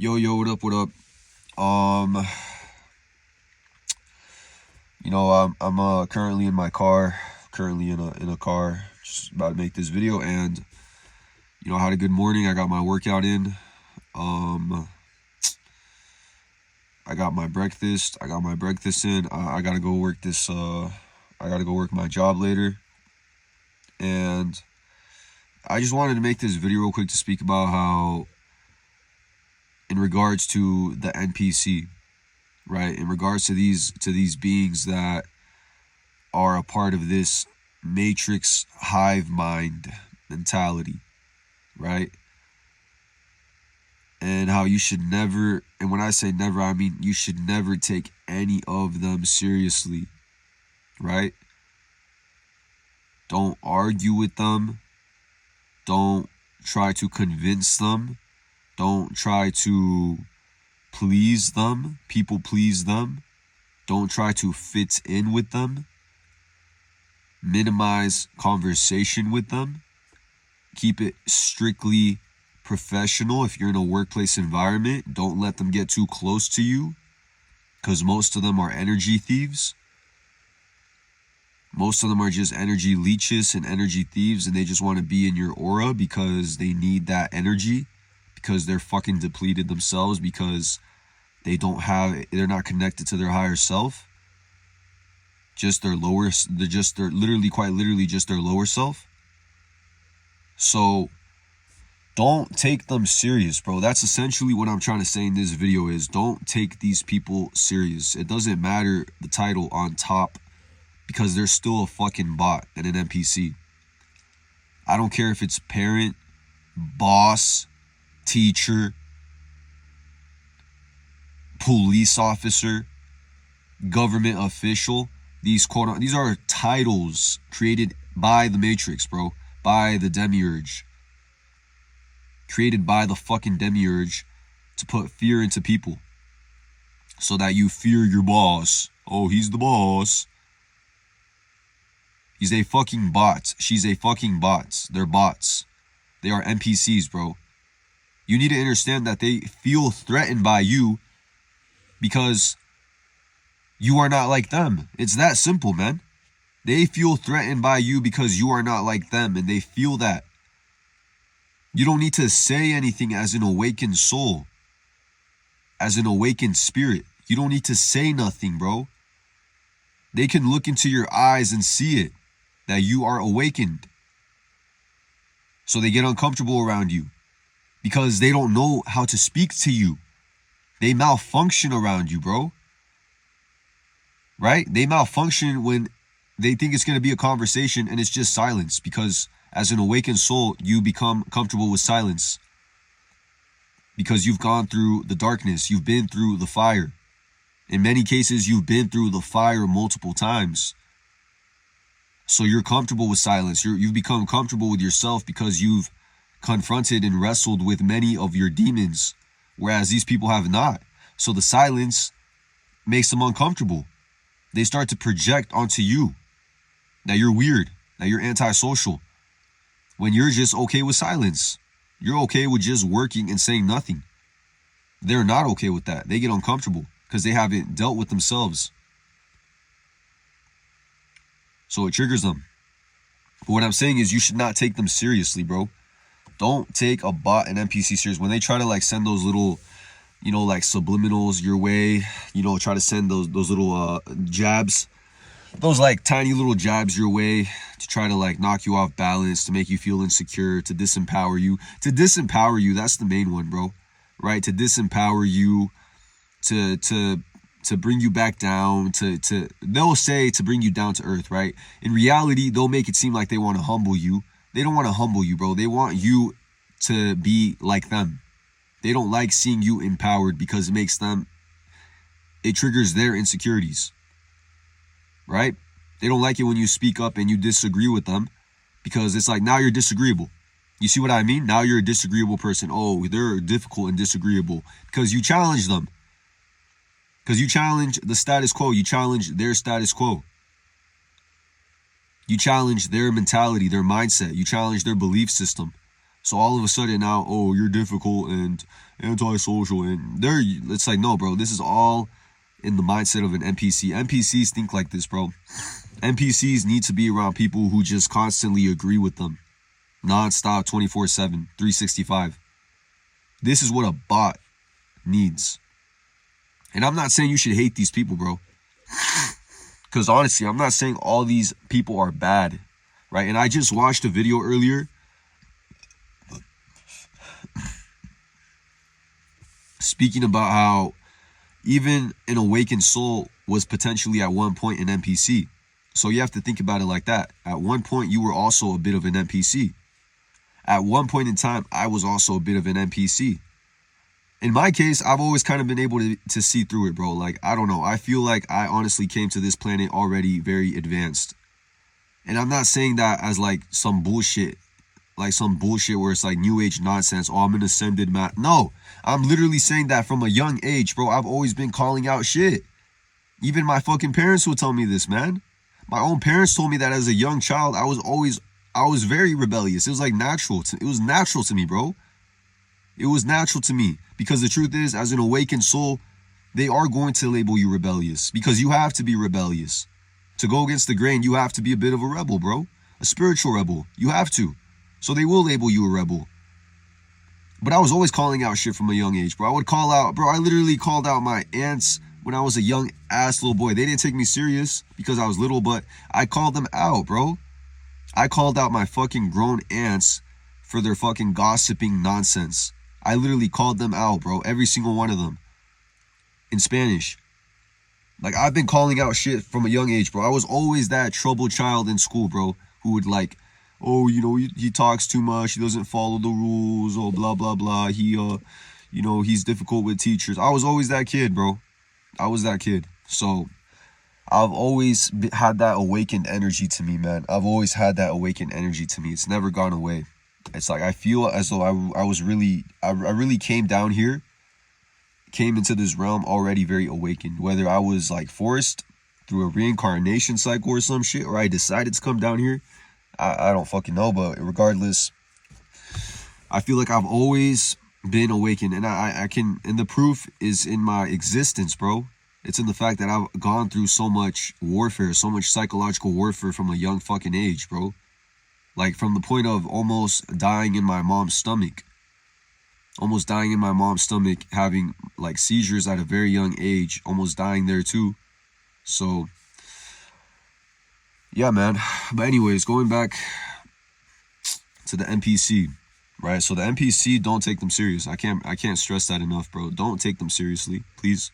Yo, what up, what up? Um, I'm currently in my car, currently in a car, just about to make this video, and I had a good morning. I got my workout in. Um, I got my breakfast. In. I gotta go work this. I gotta go work my job later, and I just wanted to make this video real quick to speak about how, in regards to the NPC, right? In regards to these beings that are a part of this matrix hive mind mentality, right? And how you should never, and when I say never, I mean you should never take any of them seriously, right? Don't argue with them. Don't try to convince them. Don't try to please them, people please them. Don't try to fit in with them. Minimize conversation with them. Keep it strictly professional. If you're in a workplace environment, don't let them get too close to you, because most of them are energy thieves. Most of them are just energy leeches and energy thieves, and they just want to be in your aura because they need that energy, because they're fucking depleted themselves, because they're not connected to their higher self. They're literally, quite literally, just their lower self. So don't take them serious, bro. That's essentially what I'm trying to say in this video is don't take these people serious. It doesn't matter the title on top, because they're still a fucking bot and an NPC. I don't care if it's parent, boss, teacher, police officer, government official. These are titles created by the Matrix, bro. By the Demiurge. Created by the fucking Demiurge to put fear into people, so that you fear your boss. Oh, he's the boss. He's a fucking bot. She's a fucking bot. They're bots. They are NPCs, bro. You need to understand that they feel threatened by you because you are not like them. It's that simple, man. They feel threatened by you because you are not like them, and they feel that. You don't need to say anything as an awakened soul, as an awakened spirit. You don't need to say nothing, bro. They can look into your eyes and see it, that you are awakened. So they get uncomfortable around you because they don't know how to speak to you. They malfunction around you, bro. Right? They malfunction when they think it's going to be a conversation and it's just silence, because as an awakened soul, you become comfortable with silence because you've gone through the darkness. You've been through the fire. In many cases, you've been through the fire multiple times. So you're comfortable with silence. You've become comfortable with yourself because you've confronted and wrestled with many of your demons, whereas these people have not. So the silence makes them uncomfortable. They start to project onto you that you're weird, that you're antisocial, when you're just okay with silence. You're okay with just working and saying nothing. They're not okay with that. They get uncomfortable because they haven't dealt with themselves. So it triggers them. But what I'm saying is you should not take them seriously, bro. Don't take a bot and NPC serious. When they try to like send those little, like subliminals your way, try to send those little jabs, those like tiny little jabs your way to try to like knock you off balance, to make you feel insecure, to disempower you. To disempower you, that's the main one, bro. Right? To disempower you, to bring you back down, they'll say to bring you down to earth, right? In reality, they'll make it seem like they want to humble you. They don't want to humble you, bro. They want you to be like them. They don't like seeing you empowered because it triggers their insecurities, right? They don't like it when you speak up and you disagree with them, because it's like, now you're disagreeable. You see what I mean? Now you're a disagreeable person. Oh, they're difficult and disagreeable because you challenge them. Because you challenge the status quo. You challenge their status quo. You challenge their mentality, their mindset. You challenge their belief system. So all of a sudden now, oh, you're difficult and antisocial, and it's like, no, bro, this is all in the mindset of an NPC. NPCs think like this, bro. NPCs need to be around people who just constantly agree with them. Non-stop, 24/7, 365. This is what a bot needs. And I'm not saying you should hate these people, bro. Because honestly, I'm not saying all these people are bad, right? And I just watched a video earlier speaking about how even an awakened soul was potentially at one point an NPC. So you have to think about it like that. At one point, you were also a bit of an NPC. At one point in time, I was also a bit of an NPC. In my case, I've always kind of been able to see through it, bro. Like, I don't know. I feel like I honestly came to this planet already very advanced. And I'm not saying that as like some bullshit where it's like new age nonsense. Oh, I'm an ascended man. No, I'm literally saying that from a young age, bro. I've always been calling out shit. Even my fucking parents will tell me this, man. My own parents told me that as a young child, I was very rebellious. It was like natural. It was natural to me, bro. It was natural to me. Because the truth is, as an awakened soul, they are going to label you rebellious. Because you have to be rebellious. To go against the grain, you have to be a bit of a rebel, bro. A spiritual rebel. You have to. So they will label you a rebel. But I was always calling out shit from a young age, bro. I literally called out my aunts when I was a young ass little boy. They didn't take me serious because I was little, but I called them out, bro. I called out my fucking grown aunts for their fucking gossiping nonsense. I literally called them out, bro. Every single one of them. In Spanish. Like, I've been calling out shit from a young age, bro. I was always that troubled child in school, bro, who would like, oh, you know, he talks too much. He doesn't follow the rules. Oh, blah, blah, blah. He's difficult with teachers. I was always that kid, bro. I was that kid. So I've always had that awakened energy to me, man. I've always had that awakened energy to me. It's never gone away. It's like I feel as though I really came down here, came into this realm already very awakened. Whether I was like forced through a reincarnation cycle or some shit, or I decided to come down here, I don't fucking know. But regardless, I feel like I've always been awakened, and and the proof is in my existence, bro. It's in the fact that I've gone through so much warfare, so much psychological warfare from a young fucking age, bro. Like, from the point of almost dying in my mom's stomach. Almost dying in my mom's stomach, having, like, seizures at a very young age. Almost dying there, too. So, yeah, man. But anyways, going back to the NPC, right? So the NPC, don't take them serious. I can't stress that enough, bro. Don't take them seriously, please.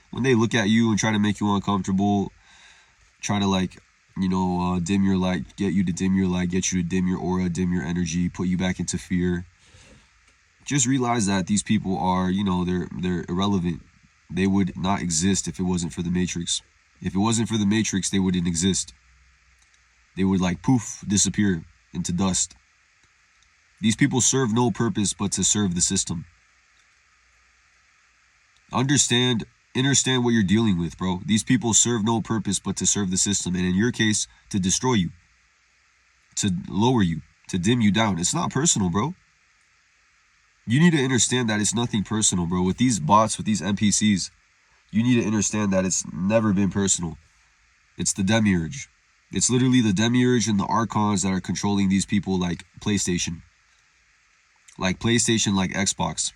When they look at you and try to make you uncomfortable, try to, like, you know, dim your light, get you to dim your light, get you to dim your aura, dim your energy, put you back into fear. Just realize that these people are, you know, they're irrelevant. They would not exist if it wasn't for the Matrix. If it wasn't for the Matrix, they wouldn't exist. They would, like, poof, disappear into dust. These people serve no purpose but to serve the system. Understand what you're dealing with, bro. These people serve no purpose but to serve the system, and in your case, to destroy you, to lower you, to dim you down. It's not personal, bro. You need to understand that it's nothing personal, bro. With these bots, with these NPCs, you need to understand that it's never been personal. It's the demiurge. It's literally the demiurge and the archons that are controlling these people, like PlayStation. Like PlayStation, like Xbox.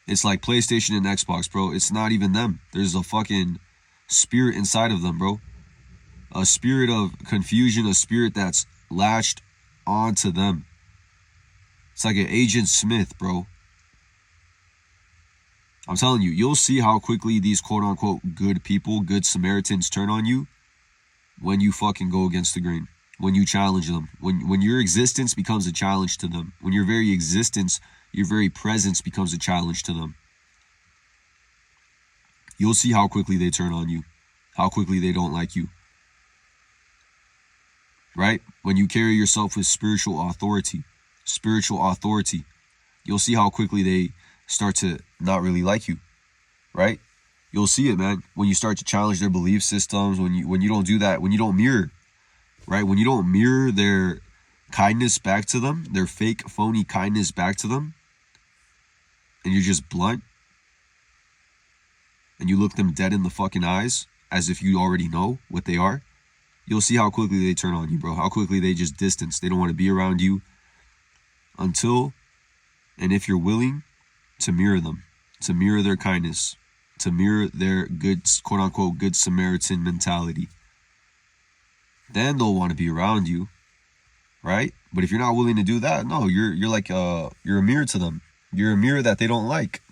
It's like PlayStation and Xbox, bro. It's not even them. There's a fucking spirit inside of them, bro. A spirit of confusion, a spirit that's latched onto them. It's like an Agent Smith, bro. I'm telling you, you'll see how quickly these quote-unquote good people, good Samaritans, turn on you when you fucking go against the grain. When you challenge them. When your existence becomes a challenge to them. When your very existence, your very presence becomes a challenge to them. You'll see how quickly they turn on you. How quickly they don't like you. Right? When you carry yourself with spiritual authority. You'll see how quickly they start to not really like you. Right? You'll see it, man. When you start to challenge their belief systems. When you don't do that. When you don't mirror. Right? When you don't mirror their kindness back to them, their fake, phony kindness back to them, and you're just blunt, and you look them dead in the fucking eyes as if you already know what they are, you'll see how quickly they turn on you, bro. How quickly they just distance. They don't want to be around you until and if you're willing to mirror them, to mirror their kindness, to mirror their good, quote-unquote, good Samaritan mentality. Then they'll want to be around you, right? But if you're not willing to do that, no, you're like you're a mirror to them. You're a mirror that they don't like.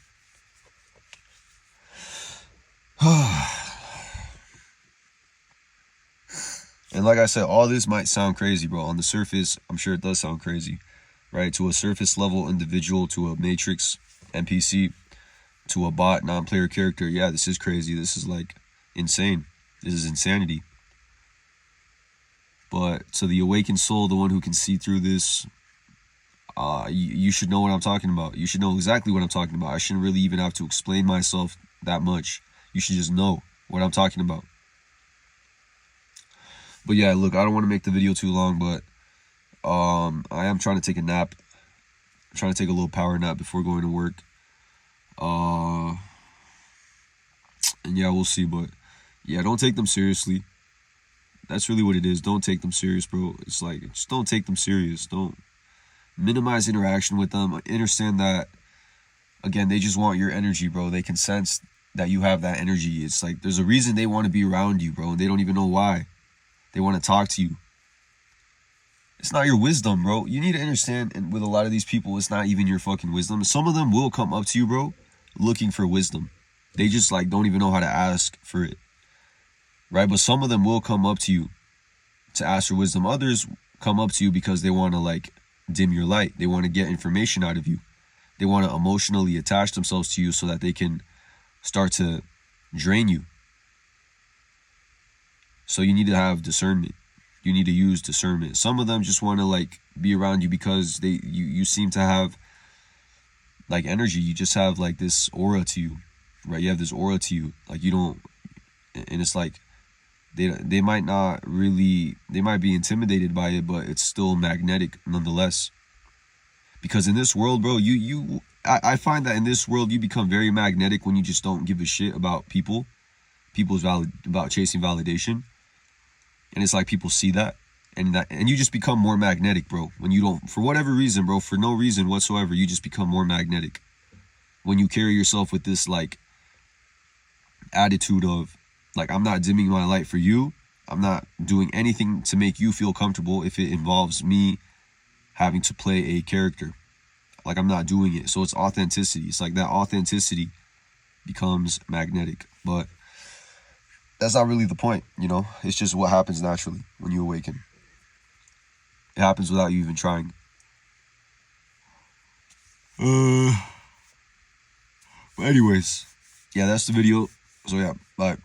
And like I said, all this might sound crazy, bro. On the surface, I'm sure it does sound crazy, right? To a surface level individual, to a matrix NPC, to a bot non-player character, yeah, this is crazy. This is like insane. This is insanity. But to the awakened soul, the one who can see through this, you should know what I'm talking about. You should know exactly what I'm talking about. I shouldn't really even have to explain myself that much. You should just know what I'm talking about. But yeah, look, I don't want to make the video too long, but I am trying to take a nap. I'm trying to take a little power nap before going to work. And yeah, we'll see. But yeah, don't take them seriously. That's really what it is. Don't take them serious, bro. It's like, just don't take them serious. Don't minimize interaction with them. Understand that, again, they just want your energy, bro. They can sense that you have that energy. It's like, there's a reason they want to be around you, bro. And they don't even know why. They want to talk to you. It's not your wisdom, bro. You need to understand, and with a lot of these people, it's not even your fucking wisdom. Some of them will come up to you, bro, looking for wisdom. They just like don't even know how to ask for it, right? But some of them will come up to you to ask for wisdom. Others come up to you because they want to like dim your light. They want to get information out of you. They want to emotionally attach themselves to you so that they can start to drain you. So you need to have discernment. You need to use discernment. Some of them just want to like be around you because you seem to have like energy. You just have like this aura to you, right? You have this aura to you. Like you don't, and it's like they might not really, they might be intimidated by it, but it's still magnetic nonetheless. Because in this world, bro, I find that in this world you become very magnetic when you just don't give a shit about about chasing validation. And it's like people see that and you just become more magnetic, bro. When you don't, for whatever reason, bro, for no reason whatsoever, you just become more magnetic. When you carry yourself with this like attitude of like, I'm not dimming my light for you. I'm not doing anything to make you feel comfortable if it involves me having to play a character. Like I'm not doing it. So it's authenticity. It's like that authenticity becomes magnetic. But that's not really the point, you know? It's just what happens naturally when you awaken. It happens without you even trying. But anyways, yeah, that's the video. So yeah, bye.